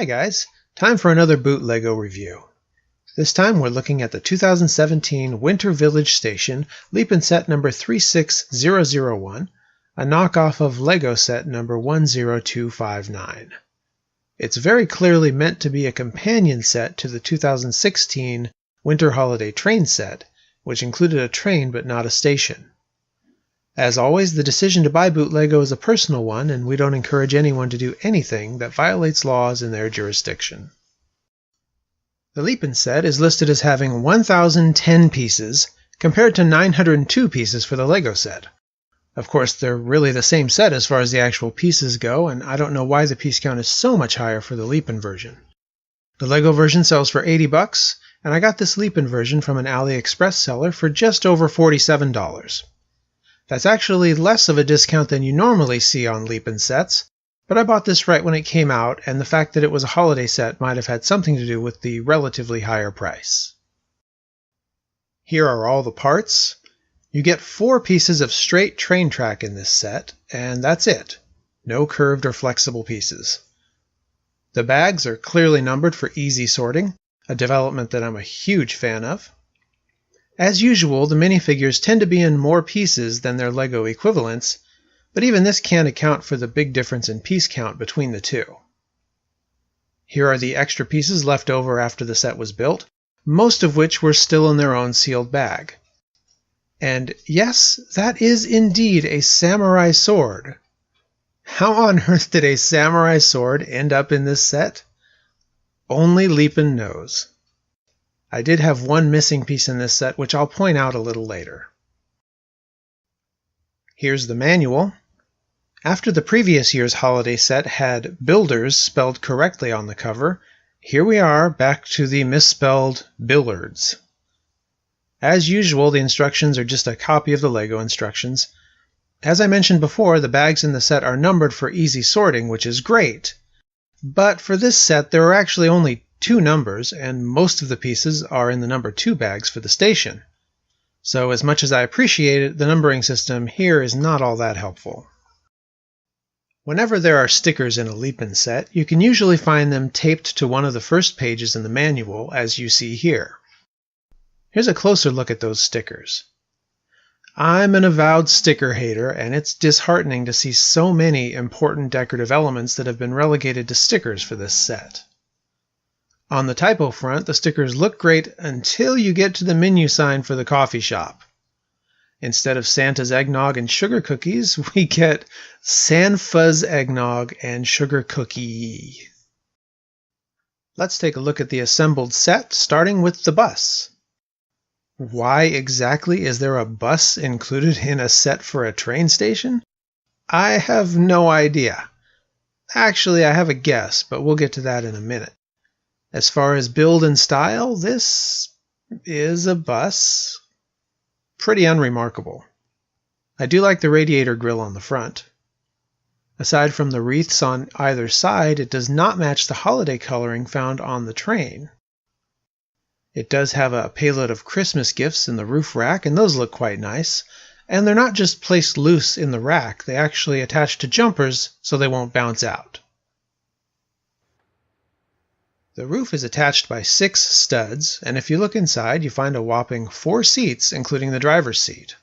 Hi guys, time for another BOOTLEGO review. This time we're looking at the 2017 Winter Village Station Lepin set number 36001, a knockoff of LEGO set number 10259. It's very clearly meant to be a companion set to the 2016 Winter Holiday Train set, which included a train but not a station. As always, the decision to buy BOOTLEGO is a personal one, and we don't encourage anyone to do anything that violates laws in their jurisdiction. The Lepin set is listed as having 1,010 pieces, compared to 902 pieces for the LEGO set. Of course, they're really the same set as far as the actual pieces go, and I don't know why the piece count is so much higher for the Lepin version. The LEGO version sells for $80, and I got this Lepin version from an AliExpress seller for just over $47. That's actually less of a discount than you normally see on Lepin sets, but I bought this right when it came out, and the fact that it was a holiday set might have had something to do with the relatively higher price. Here are all the parts. You get 4 pieces of straight train track in this set, and that's it. No curved or flexible pieces. The bags are clearly numbered for easy sorting, a development that I'm a huge fan of. As usual, the minifigures tend to be in more pieces than their LEGO equivalents, but even this can't account for the big difference in piece count between the two. Here are the extra pieces left over after the set was built, most of which were still in their own sealed bag. And yes, that is indeed a samurai sword. How on earth did a samurai sword end up in this set? Only Lepin knows. I did have one missing piece in this set, which I'll point out a little later. Here's the manual. After the previous year's holiday set had Builders spelled correctly on the cover, here we are back to the misspelled Billards. As usual, the instructions are just a copy of the LEGO instructions. As I mentioned before, the bags in the set are numbered for easy sorting, which is great. But for this set, there are actually only 2 numbers, and most of the pieces are in the number 2 bags for the station. So as much as I appreciate it, the numbering system here is not all that helpful. Whenever there are stickers in a Lepin set, you can usually find them taped to one of the first pages in the manual, as you see here. Here's a closer look at those stickers. I'm an avowed sticker hater, and it's disheartening to see so many important decorative elements that have been relegated to stickers for this set. On the typo front, the stickers look great until you get to the menu sign for the coffee shop. Instead of Santa's eggnog and sugar cookies, we get San Fuzz eggnog and sugar cookie. Let's take a look at the assembled set, starting with the bus. Why exactly is there a bus included in a set for a train station? I have no idea. Actually, I have a guess, but we'll get to that in a minute. As far as build and style, this is a bus. Pretty unremarkable. I do like the radiator grille on the front. Aside from the wreaths on either side, it does not match the holiday coloring found on the train. It does have a payload of Christmas gifts in the roof rack, and those look quite nice. And they're not just placed loose in the rack, they actually attach to jumpers so they won't bounce out. The roof is attached by 6 studs, and if you look inside, you find a whopping 4 seats, including the driver's seat.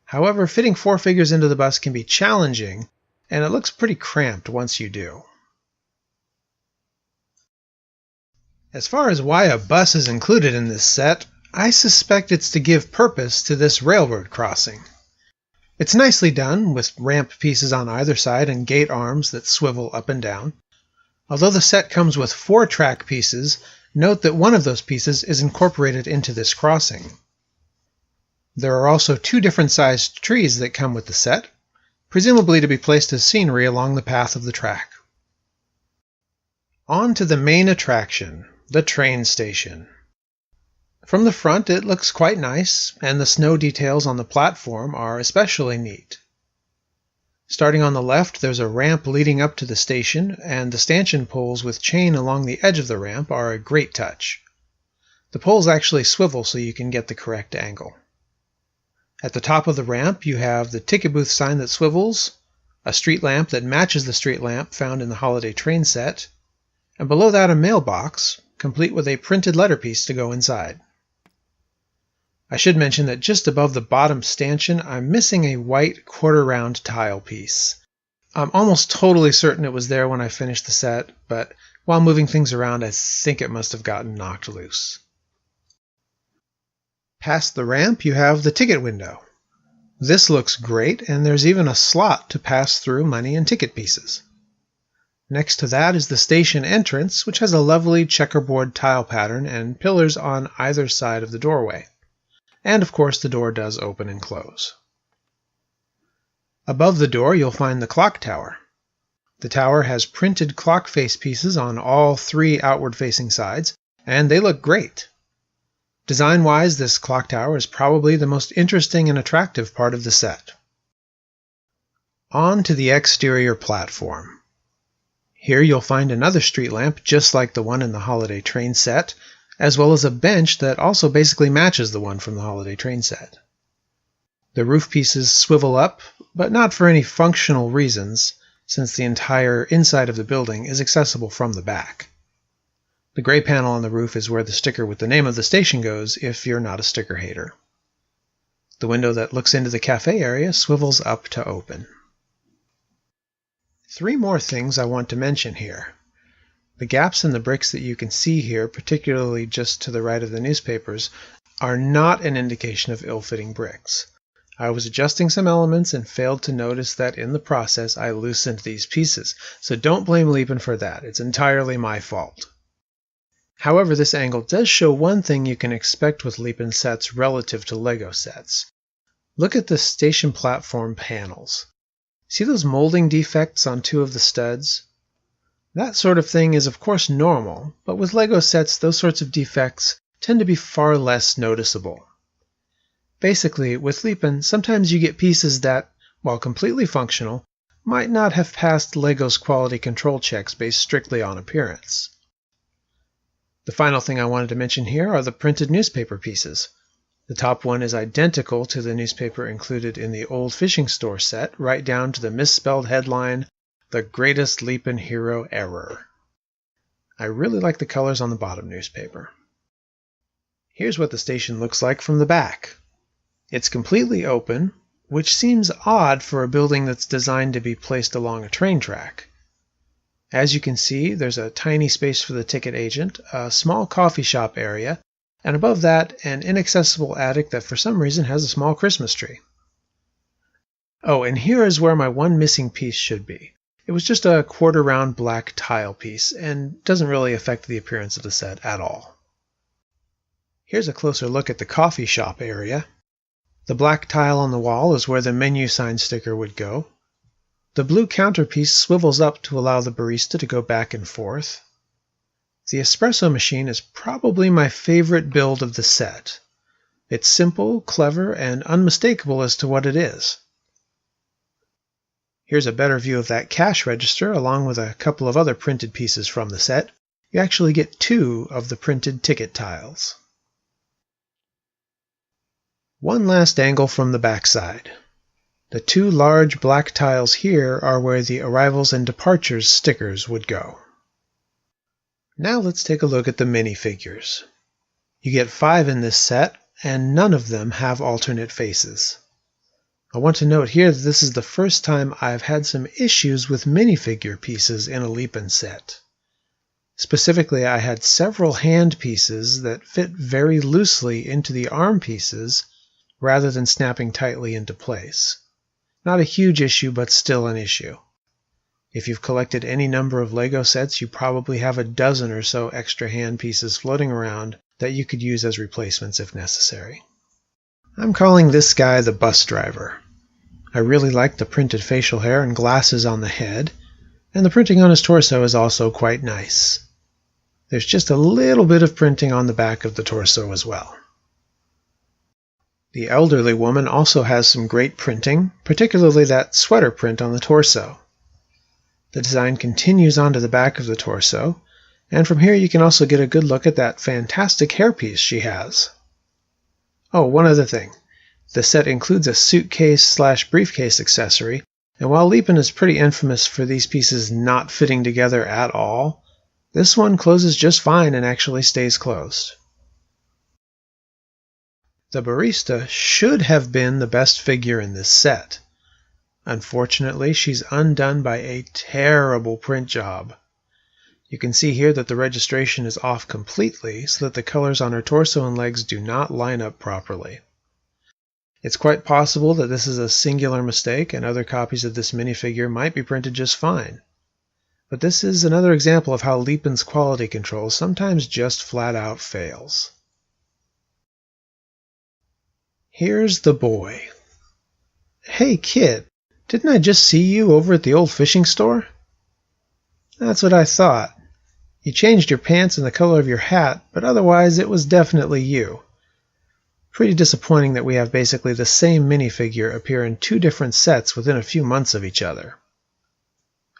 However, fitting 4 figures into the bus can be challenging, and it looks pretty cramped once you do. As far as why a bus is included in this set, I suspect it's to give purpose to this railroad crossing. It's nicely done, with ramp pieces on either side and gate arms that swivel up and down. Although the set comes with 4 track pieces, note that one of those pieces is incorporated into this crossing. There are also 2 different sized trees that come with the set, presumably to be placed as scenery along the path of the track. On to the main attraction, the train station. From the front it looks quite nice, and the snow details on the platform are especially neat. Starting on the left, there's a ramp leading up to the station, and the stanchion poles with chain along the edge of the ramp are a great touch. The poles actually swivel so you can get the correct angle. At the top of the ramp, you have the ticket booth sign that swivels, a street lamp that matches the street lamp found in the holiday train set, and below that a mailbox, complete with a printed letterpiece to go inside. I should mention that just above the bottom stanchion, I'm missing a white quarter-round tile piece. I'm almost totally certain it was there when I finished the set, but while moving things around, I think it must have gotten knocked loose. Past the ramp, you have the ticket window. This looks great, and there's even a slot to pass through money and ticket pieces. Next to that is the station entrance, which has a lovely checkerboard tile pattern and pillars on either side of the doorway. And of course the door does open and close. Above the door you'll find the clock tower. The tower has printed clock face pieces on all 3 outward-facing sides, and they look great. Design-wise, this clock tower is probably the most interesting and attractive part of the set. On to the exterior platform. Here you'll find another street lamp just like the one in the Holiday Train set, as well as a bench that also basically matches the one from the Holiday Train set. The roof pieces swivel up, but not for any functional reasons, since the entire inside of the building is accessible from the back. The gray panel on the roof is where the sticker with the name of the station goes if you're not a sticker hater. The window that looks into the cafe area swivels up to open. 3 more things I want to mention here. The gaps in the bricks that you can see here, particularly just to the right of the newspapers, are not an indication of ill-fitting bricks. I was adjusting some elements and failed to notice that in the process I loosened these pieces, so don't blame Lepin for that. It's entirely my fault. However, this angle does show one thing you can expect with Lepin sets relative to LEGO sets. Look at the station platform panels. See those molding defects on 2 of the studs? That sort of thing is of course normal, but with LEGO sets those sorts of defects tend to be far less noticeable. Basically, with Lepin, sometimes you get pieces that, while completely functional, might not have passed LEGO's quality control checks based strictly on appearance. The final thing I wanted to mention here are the printed newspaper pieces. The top one is identical to the newspaper included in the old fishing store set, right down to the misspelled headline, "The Greatest Lepin Hero Ever." I really like the colors on the bottom newspaper. Here's what the station looks like from the back. It's completely open, which seems odd for a building that's designed to be placed along a train track. As you can see, there's a tiny space for the ticket agent, a small coffee shop area, and above that, an inaccessible attic that for some reason has a small Christmas tree. Oh, and here is where my one missing piece should be. It was just a quarter-round black tile piece, and doesn't really affect the appearance of the set at all. Here's a closer look at the coffee shop area. The black tile on the wall is where the menu sign sticker would go. The blue counterpiece swivels up to allow the barista to go back and forth. The espresso machine is probably my favorite build of the set. It's simple, clever, and unmistakable as to what it is. Here's a better view of that cash register along with a couple of other printed pieces from the set. You actually get 2 of the printed ticket tiles. One last angle from the backside. The 2 large black tiles here are where the arrivals and departures stickers would go. Now let's take a look at the minifigures. You get 5 in this set, and none of them have alternate faces. I want to note here that this is the first time I've had some issues with minifigure pieces in a Lepin set. Specifically, I had several hand pieces that fit very loosely into the arm pieces rather than snapping tightly into place. Not a huge issue, but still an issue. If you've collected any number of LEGO sets, you probably have a dozen or so extra hand pieces floating around that you could use as replacements if necessary. I'm calling this guy the bus driver. I really like the printed facial hair and glasses on the head, and the printing on his torso is also quite nice. There's just a little bit of printing on the back of the torso as well. The elderly woman also has some great printing, particularly that sweater print on the torso. The design continues onto the back of the torso, and from here you can also get a good look at that fantastic hairpiece she has. Oh, one other thing. The set includes a suitcase/briefcase accessory, and while Lepin is pretty infamous for these pieces not fitting together at all, This one closes just fine and actually stays closed. The barista should have been the best figure in this set. Unfortunately, she's undone by a terrible print job. You can see here that the registration is off completely so that the colors on her torso and legs do not line up properly. It's quite possible that this is a singular mistake and other copies of this minifigure might be printed just fine. But this is another example of how Lepin's quality control sometimes just flat out fails. Here's the boy. Hey kid, didn't I just see you over at the old fishing store? That's what I thought. You changed your pants and the color of your hat, but otherwise it was definitely you. Pretty disappointing that we have basically the same minifigure appear in two different sets within a few months of each other.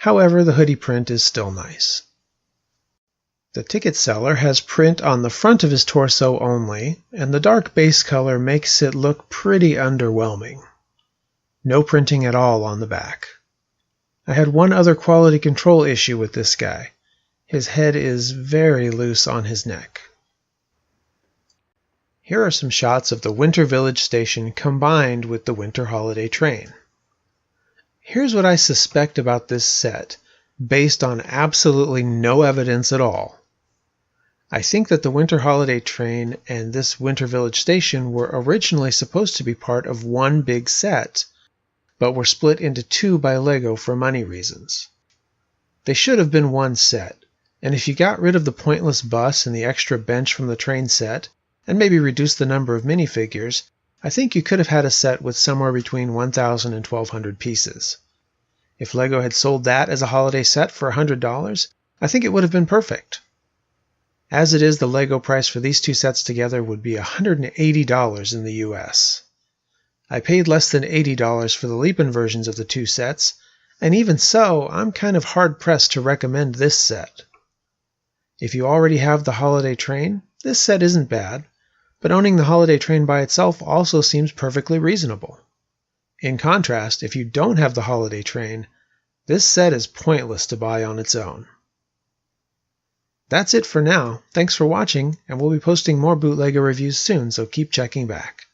However, the hoodie print is still nice. The ticket seller has print on the front of his torso only, and the dark base color makes it look pretty underwhelming. No printing at all on the back. I had one other quality control issue with this guy. His head is very loose on his neck. Here are some shots of the Winter Village Station combined with the Winter Holiday Train. Here's what I suspect about this set, based on absolutely no evidence at all. I think that the Winter Holiday Train and this Winter Village Station were originally supposed to be part of one big set, but were split into two by LEGO for money reasons. They should have been one set, and if you got rid of the pointless bus and the extra bench from the train set, and maybe reduced the number of minifigures, I think you could have had a set with somewhere between 1,000 and 1,200 pieces. If LEGO had sold that as a holiday set for $100, I think it would have been perfect. As it is, the LEGO price for these two sets together would be $180 in the US. I paid less than $80 for the Lepin versions of the two sets, and even so, I'm kind of hard-pressed to recommend this set. If you already have the Holiday Train, this set isn't bad, but owning the Holiday Train by itself also seems perfectly reasonable. In contrast, if you don't have the Holiday Train, this set is pointless to buy on its own. That's it for now. Thanks for watching, and we'll be posting more BOOTLEGO reviews soon, so keep checking back.